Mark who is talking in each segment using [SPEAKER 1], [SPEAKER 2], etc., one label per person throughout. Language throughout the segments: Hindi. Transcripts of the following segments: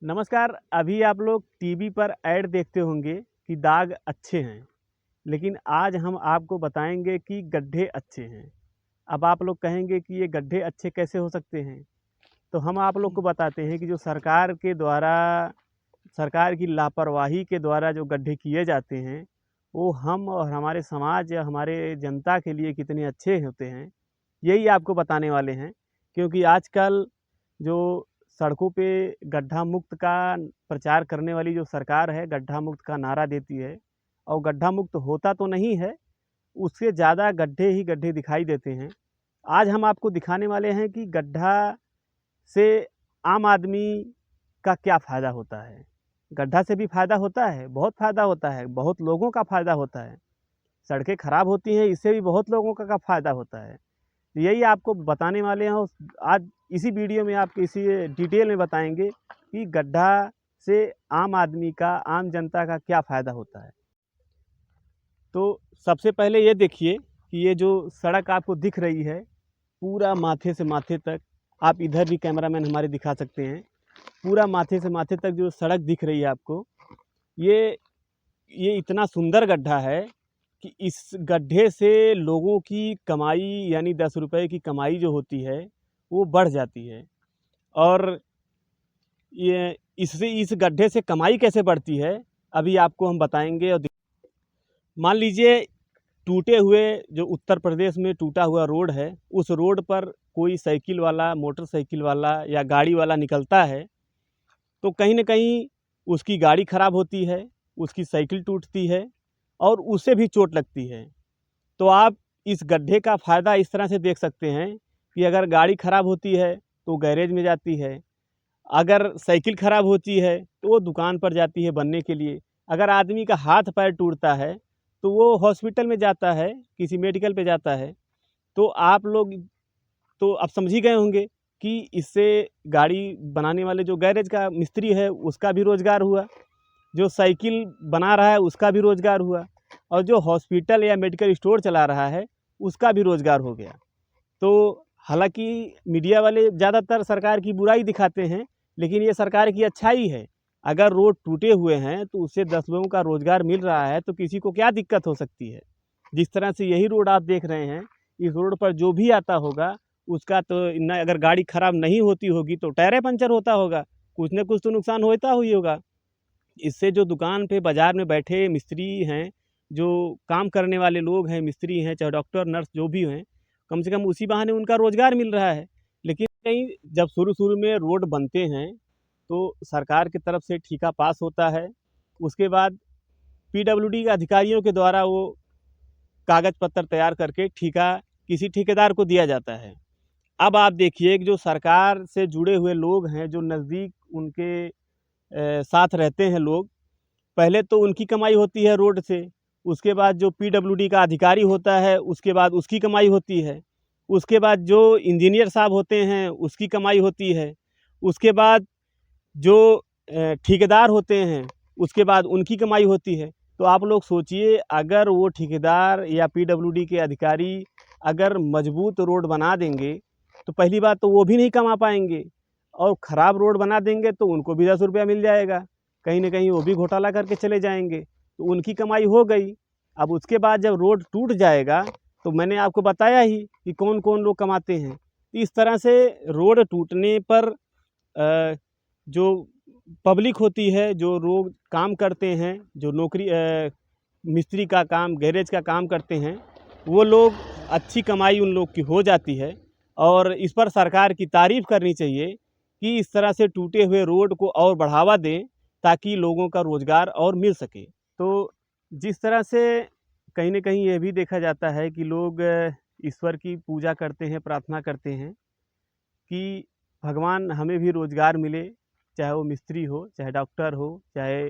[SPEAKER 1] नमस्कार। अभी आप लोग टीवी पर ऐड देखते होंगे कि दाग अच्छे हैं, लेकिन आज हम आपको बताएंगे कि गड्ढे अच्छे हैं। अब आप लोग कहेंगे कि ये गड्ढे अच्छे कैसे हो सकते हैं? तो हम आप लोग को बताते हैं कि जो सरकार की लापरवाही के द्वारा जो गड्ढे किए जाते हैं, वो हम और हमारे समाज या हमारे जनता के लिए कितने अच्छे होते हैं, यही आपको बताने वाले हैं। क्योंकि आजकल जो सड़कों पे गड्ढा मुक्त का प्रचार करने वाली जो सरकार है, गड्ढा मुक्त का नारा देती है और गड्ढा मुक्त होता तो नहीं है, उससे ज़्यादा गड्ढे ही गड्ढे दिखाई देते हैं। आज हम आपको दिखाने वाले हैं कि गड्ढा से आम आदमी का क्या फ़ायदा होता है। गड्ढा से भी फ़ायदा होता है, बहुत फ़ायदा होता है, बहुत लोगों का फ़ायदा होता है। सड़कें खराब होती हैं, इससे भी बहुत लोगों का फ़ायदा होता है। यही आपको बताने वाले हैं। आज इसी वीडियो में आपको इसी डिटेल में बताएंगे कि गड्ढा से आम आदमी का, आम जनता का क्या फ़ायदा होता है। तो सबसे पहले ये देखिए कि ये जो सड़क आपको दिख रही है, पूरा माथे से माथे तक, आप इधर भी कैमरामैन हमारे दिखा सकते हैं, पूरा माथे से माथे तक जो सड़क दिख रही है आपको, ये ये इतना सुंदर गड्ढा है कि इस गड्ढे से लोगों की कमाई, यानी 10 रुपए की कमाई जो होती है, वो बढ़ जाती है। और ये इस गड्ढे से कमाई कैसे बढ़ती है, अभी आपको हम बताएंगे। और मान लीजिए टूटे हुए, जो उत्तर प्रदेश में टूटा हुआ रोड है, उस रोड पर कोई साइकिल वाला, मोटरसाइकिल वाला या गाड़ी वाला निकलता है, तो कहीं न कहीं उसकी गाड़ी खराब होती है, उसकी साइकिल टूटती है और उसे भी चोट लगती है। तो आप इस गड्ढे का फ़ायदा इस तरह से देख सकते हैं कि अगर गाड़ी खराब होती है तो गैरेज में जाती है, अगर साइकिल खराब होती है तो वो दुकान पर जाती है बनने के लिए, अगर आदमी का हाथ पैर टूटता है तो वो हॉस्पिटल में जाता है, किसी मेडिकल पे जाता है। तो आप लोग तो अब समझ ही गए होंगे कि इससे गाड़ी बनाने वाले जो गैरेज का मिस्त्री है, उसका भी रोज़गार हुआ, जो साइकिल बना रहा है उसका भी रोज़गार हुआ, और जो हॉस्पिटल या मेडिकल स्टोर चला रहा है उसका भी रोज़गार हो गया। तो हालांकि मीडिया वाले ज़्यादातर सरकार की बुराई दिखाते हैं, लेकिन ये सरकार की अच्छाई है। अगर रोड टूटे हुए हैं तो उससे 10 लोगों का रोज़गार मिल रहा है, तो किसी को क्या दिक्कत हो सकती है। जिस तरह से यही रोड आप देख रहे हैं, इस रोड पर जो भी आता होगा उसका तो न, अगर गाड़ी खराब नहीं होती होगी तो टायर पंचर होता होगा, कुछ न कुछ तो नुकसान होता ही होगा। इससे जो दुकान पे बाज़ार में बैठे मिस्त्री हैं, जो काम करने वाले लोग हैं, मिस्त्री हैं, चाहे डॉक्टर नर्स जो भी हैं, कम से कम उसी बहाने उनका रोज़गार मिल रहा है। लेकिन कहीं जब शुरू-शुरू में रोड बनते हैं तो सरकार की तरफ से ठेका पास होता है। उसके बाद पीडब्ल्यूडी के अधिकारियों के द्वारा वो कागज़ पत्र तैयार करके ठेका किसी ठेकेदार को दिया जाता है। अब आप देखिए कि जो सरकार से जुड़े हुए लोग हैं, जो नज़दीक उनके साथ रहते हैं लोग, पहले तो उनकी कमाई होती है रोड से, उसके बाद जो पीडब्ल्यूडी का अधिकारी होता है उसके बाद उसकी कमाई होती है, उसके बाद जो इंजीनियर साहब होते हैं उसकी कमाई होती है, उसके बाद जो ठेकेदार होते हैं उसके बाद उनकी कमाई होती है। तो आप लोग सोचिए, अगर वो ठेकेदार या पीडब्ल्यूडी के अधिकारी अगर मजबूत रोड बना देंगे तो पहली बात तो वो भी नहीं कमा पाएंगे, और ख़राब रोड बना देंगे तो उनको भी 10 रुपया मिल जाएगा, कहीं ना कहीं वो भी घोटाला करके चले जाएंगे, तो उनकी कमाई हो गई। अब उसके बाद जब रोड टूट जाएगा तो मैंने आपको बताया ही कि कौन कौन लोग कमाते हैं। तो इस तरह से रोड टूटने पर जो पब्लिक होती है, जो लोग काम करते हैं, जो नौकरी मिस्त्री का काम, गैरेज का काम करते हैं, वो लोग अच्छी कमाई उन लोग की हो जाती है। और इस पर सरकार की तारीफ़ करनी चाहिए कि इस तरह से टूटे हुए रोड को और बढ़ावा दें ताकि लोगों का रोज़गार और मिल सके। तो जिस तरह से कहीं न कहीं ये भी देखा जाता है कि लोग ईश्वर की पूजा करते हैं, प्रार्थना करते हैं कि भगवान हमें भी रोज़गार मिले, चाहे वो मिस्त्री हो, चाहे डॉक्टर हो, चाहे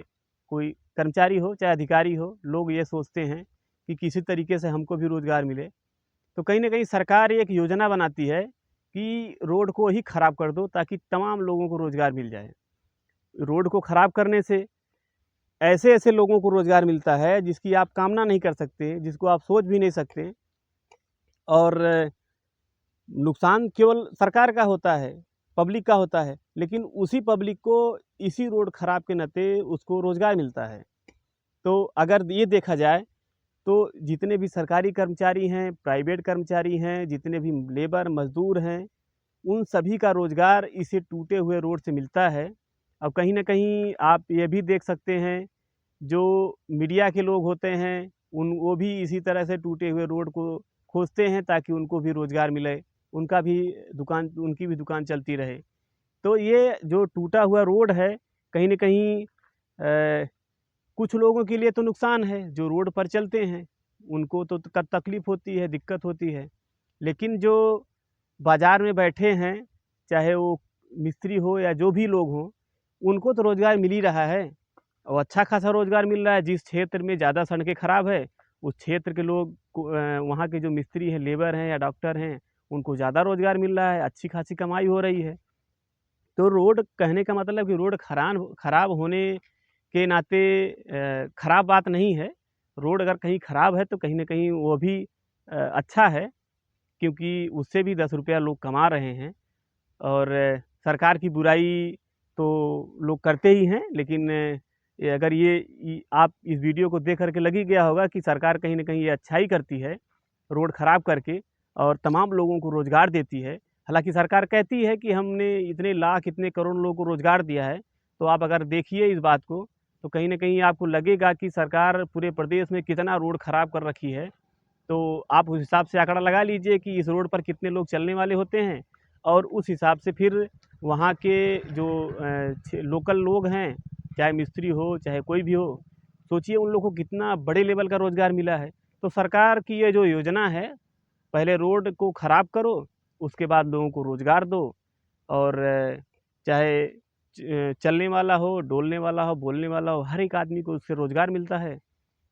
[SPEAKER 1] कोई कर्मचारी हो, चाहे अधिकारी हो। लोग ये सोचते हैं कि किसी तरीके से हमको भी रोज़गार मिले। तो कहीं न कहीं सरकार एक योजना बनाती है कि रोड को ही ख़राब कर दो ताकि तमाम लोगों को रोज़गार मिल जाए। रोड को ख़राब करने से ऐसे-ऐसे लोगों को रोज़गार मिलता है जिसकी आप कामना नहीं कर सकते, जिसको आप सोच भी नहीं सकते, और नुकसान केवल सरकार का होता है, पब्लिक का होता है, लेकिन उसी पब्लिक को इसी रोड ख़राब के नाते उसको रोज़गार मिलता है। तो अगर ये देखा जाए तो जितने भी सरकारी कर्मचारी हैं, प्राइवेट कर्मचारी हैं, जितने भी लेबर मज़दूर हैं, उन सभी का रोज़गार इसी टूटे हुए रोड से मिलता है। और कहीं न कहीं आप ये भी देख सकते हैं, जो मीडिया के लोग होते हैं, वो भी इसी तरह से टूटे हुए रोड को खोजते हैं ताकि उनको भी रोज़गार मिले, उनकी भी दुकान चलती रहे। तो ये जो टूटा हुआ रोड है, कहीं न कहीं कुछ लोगों के लिए तो नुकसान है, जो रोड पर चलते हैं, उनको तो तकलीफ़ होती है, दिक्कत होती है। लेकिन जो बाज़ार में बैठे हैं, चाहे वो मिस्त्री हो या जो भी लोग हों, उनको तो रोज़गार मिल ही रहा है और अच्छा खासा रोज़गार मिल रहा है। जिस क्षेत्र में ज़्यादा सड़कें ख़राब है, उस क्षेत्र के लोग को वहाँ के जो मिस्त्री हैं, लेबर हैं या डॉक्टर हैं, उनको ज़्यादा रोज़गार मिल रहा है, अच्छी खासी कमाई हो रही है। तो रोड कहने का मतलब कि रोड ख़राब होने के नाते ख़राब बात नहीं है। रोड अगर कहीं ख़राब है तो कहीं न कहीं वो भी अच्छा है, क्योंकि उससे भी 10 रुपया लोग कमा रहे हैं। और सरकार की बुराई तो लोग करते ही हैं, लेकिन ये अगर आप इस वीडियो को देख कर के लग ही गया होगा कि सरकार कहीं न कहीं ये अच्छाई करती है, रोड ख़राब करके और तमाम लोगों को रोज़गार देती है। हालाँकि सरकार कहती है कि हमने इतने लाख, इतने करोड़ लोगों को रोज़गार दिया है, तो आप अगर देखिए इस बात को, तो कहीं न कहीं आपको लगेगा कि सरकार पूरे प्रदेश में कितना रोड ख़राब कर रखी है। तो आप उस हिसाब से आंकड़ा लगा लीजिए कि इस रोड पर कितने लोग चलने वाले होते हैं और उस हिसाब से फिर वहाँ के जो लोकल लोग हैं, चाहे मिस्त्री हो, चाहे कोई भी हो, सोचिए उन लोगों को कितना बड़े लेवल का रोज़गार मिला है। तो सरकार की ये जो योजना है, पहले रोड को ख़राब करो, उसके बाद लोगों को रोज़गार दो और चाहे चलने वाला हो, डोलने वाला हो, बोलने वाला हो, हर एक आदमी को उससे रोज़गार मिलता है।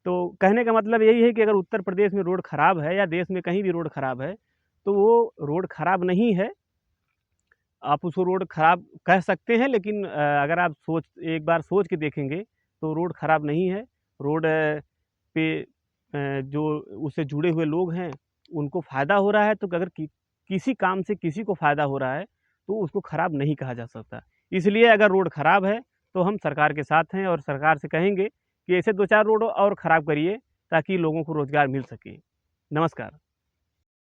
[SPEAKER 1] तो कहने का मतलब यही है कि अगर उत्तर प्रदेश में रोड ख़राब है या देश में कहीं भी रोड ख़राब है, तो वो रोड ख़राब नहीं है। आप उसको रोड ख़राब कह सकते हैं, लेकिन अगर आप एक बार सोच के देखेंगे, तो रोड ख़राब नहीं है। रोड पे जो उससे जुड़े हुए लोग हैं, उनको फ़ायदा हो रहा है, तो अगर किसी काम से किसी को फ़ायदा हो रहा है, तो उसको ख़राब नहीं कहा जा सकता। इसलिए अगर रोड ख़राब है, तो हम सरकार के साथ हैं और सरकार से कहेंगे कि ऐसे 2-4 रोड और ख़राब करिए, ताकि लोगों को रोज़गार मिल सके। नमस्कार।